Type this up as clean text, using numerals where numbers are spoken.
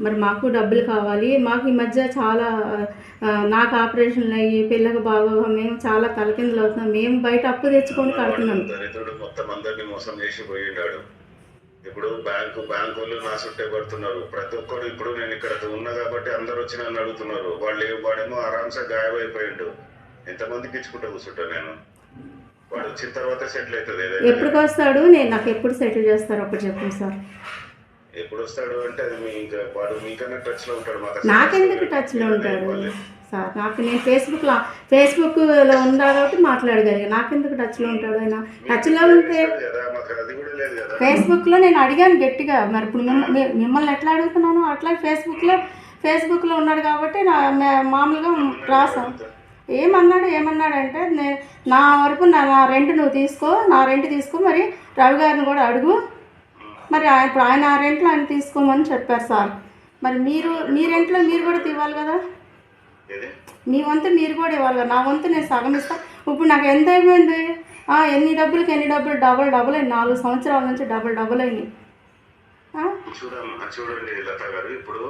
మరి మాకు డబ్బులు కావాలి. మాకు ఈ మధ్య చాలా నాకు ఆపరేషన్లు అయ్యి పిల్లకి బాగోగా మేము చాలా తలకిందులు అవుతున్నాం. మేము బయట అప్పు తెచ్చుకొని కడుతున్నాం. దరిద్రుడు మొత్తం అందరినీ మోసం చేసి పోయిండాడు. ఇప్పుడు బ్యాంకులు నా చుట్టే పడుతున్నారు. ప్రతి ఒక్కరు ఇప్పుడు నేను ఇక్కడ ఉన్నా కాబట్టి అందరు వచ్చి నన్ను అడుగుతున్నారు. వాడేమో ఆరాంసే గాయమైపోయిండు. ఎంతమందికి ఇచ్చుకుంటూ కూర్చుంటా నేను. వాడు వచ్చిన తర్వాత సెటిల్ అవుతుంది. ఎప్పటికి వస్తాడు? నాకు ఎప్పుడు సెటిల్ చేస్తారు ఒకటి చెప్పండి సార్. ఎప్పుడు వస్తాడు అంటే అది వాడు మీకన్నా టచ్లో ఉంటాడు. నాకెందుకు టచ్లో ఉంటాడు సార్? నేను ఫేస్బుక్లో ఉందా కాబట్టి మాట్లాడగలిగా. నాకెందుకు టచ్లో ఉంటాడు ఆయన? టచ్లో ఉంటే ఫేస్బుక్లో నేను అడిగాను గట్టిగా. మరి ఇప్పుడు మిమ్మల్ని ఎట్లా అడుగుతున్నాను అట్లా ఫేస్బుక్లో ఉన్నాడు కాబట్టి మామూలుగా రాసాను. ఏమన్నాడంటే నా వరకు నా రెంట్ నువ్వు తీసుకో, నా రెంట్ తీసుకో, మరి రవి గారిని కూడా అడుగు, మరి ఇప్పుడు ఆయన రెంట్లో ఆయన తీసుకోమని చెప్పారు సార్. మరి మీ రెంట్లో మీరు కూడా ఇవ్వాలి కదా, మీ వంతు మీరు కూడా ఇవ్వాలి కదా. నా వంతు నేను సగం ఇస్తాను. ఇప్పుడు నాకు ఎంత అయిపోయింది? ఎన్ని డబ్బులు డబుల్ అయింది. 4 సంవత్సరాల నుంచి డబుల్ అయినాయి. చూడండి లత గారు, ఇప్పుడు